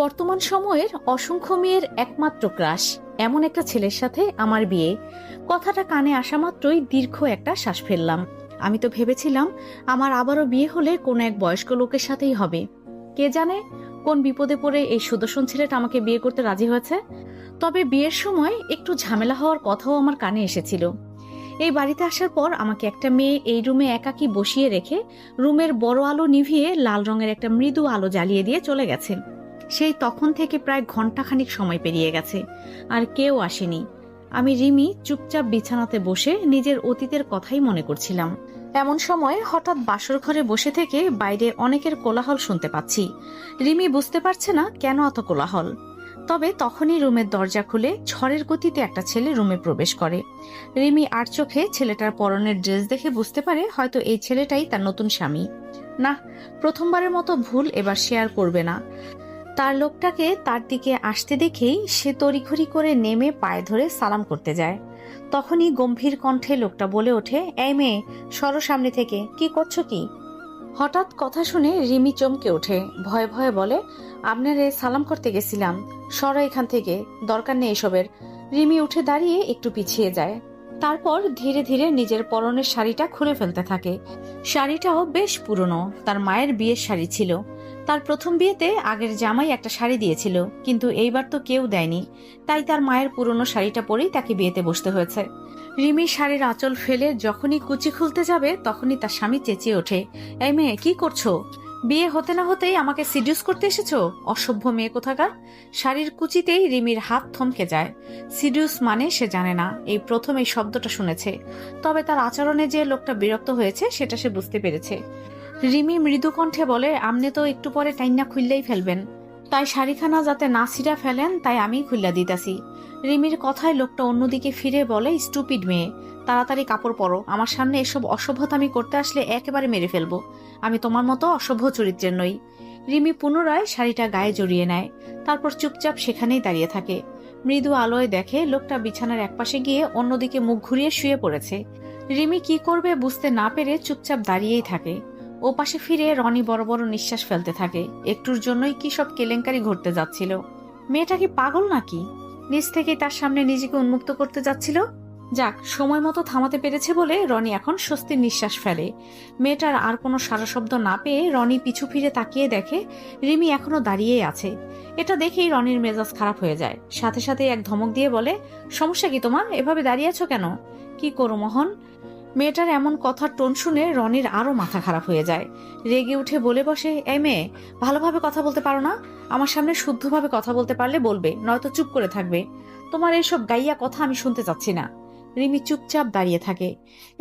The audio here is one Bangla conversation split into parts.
বর্তমান সময়ের অসংখ্য মেয়ের একমাত্র ক্রাশ এমন একটা ছেলের সাথে আমার বিয়ে। কথাটা কানে আসা মাত্রই দীর্ঘ একটা শ্বাস ফেললাম। আমি তো ভেবেছিলাম আমার আবারও বিয়ে হলে কোনো এক বয়স্ক লোকের সাথেই হবে। কে জানে কোন বিপদে পড়ে এই সুদর্শন ছেলেটা আমাকে বিয়ে করতে রাজি হয়েছে। তবে বিয়ের সময় একটু ঝামেলা হওয়ার কথাও আমার কানে এসেছিল। এই বাড়িতে আসার পর আমাকে একটা মেয়ে এই রুমে একাকী বসিয়ে রেখে রুমের বড় আলো নিভিয়ে লাল রঙের একটা মৃদু আলো জ্বালিয়ে দিয়ে চলে গেছে। সেই তখন থেকে প্রায় ঘন্টাখানিক সময় পেরিয়ে গেছে, আর কেউ আসেনি। আমি রিমি চুপচাপ বিছানাতে বসে নিজের অতীতের কথাই মনে করছিলাম। এমন সময় হঠাৎ বাসর ঘরে বসে থেকে বাইরে অনেকের কোলাহল শুনতে পাচ্ছি। রিমি বুঝতে পারছে না কেন এত কোলাহল। তবে তখনই রুমের দরজা খুলে ঝড়ের গতিতে একটা ছেলে রুমে প্রবেশ করে। রিমি আর চোখে ছেলেটার পরনের ড্রেস দেখে বুঝতে পারে হয়তো এই ছেলেটাই তার নতুন স্বামী। না, প্রথমবারের মতো ভুল এবার শেয়ার করবে না। তার লোকটাকে তার দিকে আসতে দেখেই সে তড়িঘড়ি করে নেমে পায়ে ধরে সালাম করতে যায়। তখনই গম্ভীর কণ্ঠে লোকটা বলে ওঠে, এই মেয়ে, সরো সামনে থেকে, কি করছো কি? হঠাৎ কথা শুনে রিমি চমকে ওঠে, ভয়ে ভয়ে বলে, আপনারে সালাম করতে গেছিলাম, সরো এখান থেকে, দরকার নেই এসবের। রিমি উঠে দাঁড়িয়ে একটু পিছিয়ে যায়। তারপর ধীরে ধীরে নিজের পরনের শাড়িটা খুলে ফেলতে থাকে। শাড়িটাও বেশ পুরনো, তার মায়ের বিয়ের শাড়ি ছিল। তার প্রথম বিয়েতে আগের জামাই একটা শাড়ি দিয়েছিল, কিন্তু এইবার তো কেউ দেয়নি, তাই তার মায়ের পুরনো শাড়িটা পরেই তাকে বিয়েতে বসতে হয়েছে। রিমি শাড়ির আঁচল ফেলে যখনই কুচি খুলতে যাবে তখনই তার স্বামী চেঁচিয়ে ওঠে, এই মেয়ে, কি করছো? বিয়ে হতে না হতেই আমাকে সিডিউস করতে এসেছো, অসভ্য মেয়ে কোথাকার। শাড়ির কুচিতেই রিমির হাত থমকে যায়। সিডিউস মানে সে জানে না, এই প্রথম এই শব্দটা শুনেছে। তবে তার আচরণে যে লোকটা বিরক্ত হয়েছে সেটা সে বুঝতে পেরেছে। রিমি মৃদু কণ্ঠে বলে, আমনে তো একটু পরে টাইনা খুললেই ফেলবেন, তাই শাড়িখানা যাতে না ছিঁড়া ফেলেন তাই আমি খুললা দিতাছি। রিমির কথায় লোকটা অন্যদিকে ফিরে বলে, স্টুপিড মেয়ে, তাড়াতাড়ি কাপড় পরো, আমার সামনে এসব অসভ্যতামি করতে আসলে একেবারে মেরে ফেলবো। আমি তোমার মতো অসভ্য চরিত্রের নই। রিমি পুনরায় শাড়িটা গায়ে জড়িয়ে নেয়, তারপর চুপচাপ সেখানেই দাঁড়িয়ে থাকে। মৃদু আলোয় দেখে লোকটা বিছানার একপাশে গিয়ে অন্যদিকে মুখ ঘুরিয়ে শুয়ে পড়েছে। রিমি কি করবে বুঝতে না পেরে চুপচাপ দাঁড়িয়েই থাকে। ও পাশে ফিরে রনি বড় বড় নিঃশ্বাস ফেলতে থাকে। একটুর জন্যই কি সব কেলেঙ্কারি ঘটতে যাচ্ছিল। মেয়েটা কি পাগল নাকি? নিজ থেকেই তার সামনে নিজেকে উন্মুক্ত করতে যাচ্ছিল। যাক, সময় মতো থামাতে পেরেছে বলে রনি এখন স্বস্তির নিঃশ্বাস ফেলে। মেয়েটার আর কোনো সারা শব্দ না পেয়ে রনি পিছু ফিরে তাকিয়ে দেখে রিমি এখনো দাঁড়িয়েই আছে। এটা দেখেই রনির মেজাজ খারাপ হয়ে যায়। সাথে সাথে এক ধমক দিয়ে বলে, সমস্যা কি তোমার, এভাবে দাঁড়িয়ে আছো কেন? কি করো মোহন? মেয়েটার এমন কথার টোন শুনে রনির আরো মাথা খারাপ হয়ে যায়। রেগে উঠে বলে বসে, এই মেয়ে, ভালোভাবে কথা বলতে পারো না? আমার সামনে শুদ্ধভাবে কথা বলতে পারলে বলবে, নয়তো চুপ করে থাকবে। তোমার এইসব গাইয়া কথা আমি শুনতে চাচ্ছি না। রিমি চুপচাপ দাঁড়িয়ে থাকে।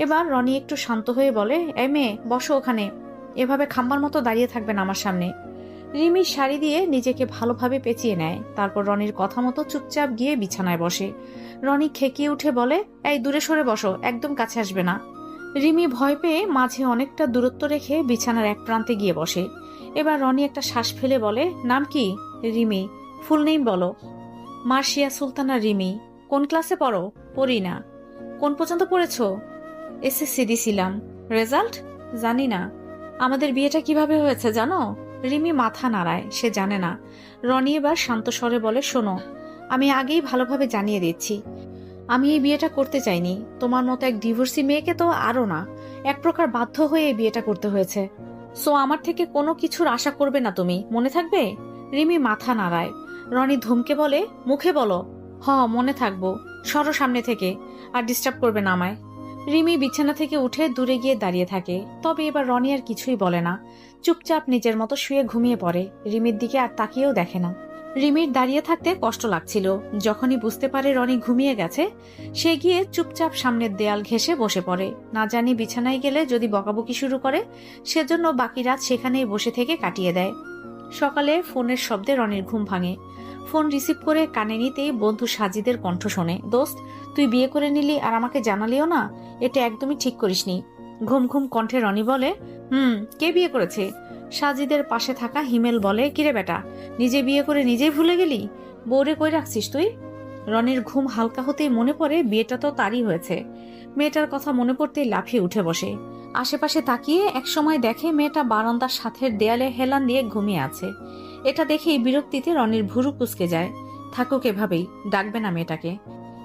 এবার রনি একটু শান্ত হয়ে বলে, এই মেয়ে, বসো ওখানে, এভাবে খাম্বার মতো দাঁড়িয়ে থাকবে না আমার সামনে। রিমি শাড়ি দিয়ে নিজেকে ভালোভাবে পেঁচিয়ে নেয়, তারপর রনির কথা মতো চুপচাপ গিয়ে বিছানায় বসে। রনি খেকিয়ে উঠে বলে, এই দূরে সরে বসো, একদম কাছে আসবে না। রিমি ভয় পেয়ে মাঝে অনেকটা দূরত্ব রেখে বিছানার এক প্রান্তে গিয়ে বসে। এবার রনি একটা শ্বাস ফেলে বলে, নাম কি? রিমি। ফুল নেম বলো। মার্শিয়া সুলতানা রিমি। কোন ক্লাসে পড়ো? পড়ি না। কোন পর্যন্ত পড়েছো? এসএসসি দিছিলাম। রেজাল্ট? জানি না। আমাদের বিয়েটা কিভাবে হয়েছে জানো? রিমি মাথা নাড়ায়, সে জানে না। রনি এবার শান্ত স্বরে বলে, শোনো, আমি আগেই ভালোভাবে জানিয়ে দিচ্ছি, আমি এই বিয়েটা করতে চাইনি। তোমার মতো এক ডিভোর্সি মেয়েকে তো আরো না, এক প্রকার বাধ্য হয়ে এই বিয়েটা করতে হয়েছে। সো আমার থেকে কোনো কিছুর আশা করবে না তুমি, মনে থাকবে? রিমি মাথা নাড়ায়। রনি ধমকে বলে, মুখে বলো। মনে থাকবো। সরো সামনে থেকে, আর ডিস্টার্ব করবে না আমায়। রিমি বিছানা থেকে উঠে দূরে গিয়ে দাঁড়িয়ে থাকে। তবে এবার রনি আর কিছুই বলে না, চুপচাপ নিজের মতো শুয়ে ঘুমিয়ে পড়ে। রিমির দিকে আর তাকিয়েও দেখে না। রিমির দাঁড়িয়ে থাকতে কষ্ট লাগছিল। যখনই বুঝতে পারে রনি ঘুমিয়ে গেছে, সে গিয়ে চুপচাপ সামনের দেয়াল ঘেঁষে বসে পড়ে। না জানি বিছানায় গেলে যদি বকাবকি শুরু করে, সেজন্য বাকি রাত সেখানেই বসে থেকে কাটিয়ে দেয়। সকালে ফোনের শব্দে রনির ঘুম ভাঙে। ফোন রিসিভ করে কানে নিতেই বন্ধু সাজিদের কণ্ঠ শোনে, দোস্ত, তুই বিয়ে করে নিলি আর আমাকে জানালিও না, এটা একদমই ঠিক করিসনি। ঘুম ঘুম কণ্ঠে রনি বলে, কে বিয়ে করেছে? সাজিদের পাশে থাকা হিমেল বলে, কিরে বেটা, নিজে বিয়ে করে নিজেই ভুলে গেলি? বউরে কই রাখছিস তুই? রনির ঘুম হালকা হতেই মনে পড়ে বিয়েটা তো তারই হয়েছে। মেয়েটার কথা মনে পড়তেই লাফিয়ে উঠে বসে। আশেপাশে তাকিয়ে একসময় দেখে মেয়েটা বারান্দার সাথের দেয়ালে হেলান দিয়ে ঘুমিয়ে আছে। এটা দেখেই বিরক্তিতে রনির ভুরু কুঁচকে যায়। থাকুক এভাবেই, ডাকবে না মেয়েটাকে।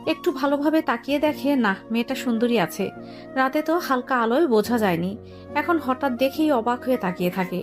একটু ভালোভাবে তাকিয়ে দেখে, না, মেয়েটা সুন্দরী আছে। রাতে তো হালকা আলোয় বোঝা যায়নি, এখন হঠাৎ দেখেই অবাক হয়ে তাকিয়ে থাকে।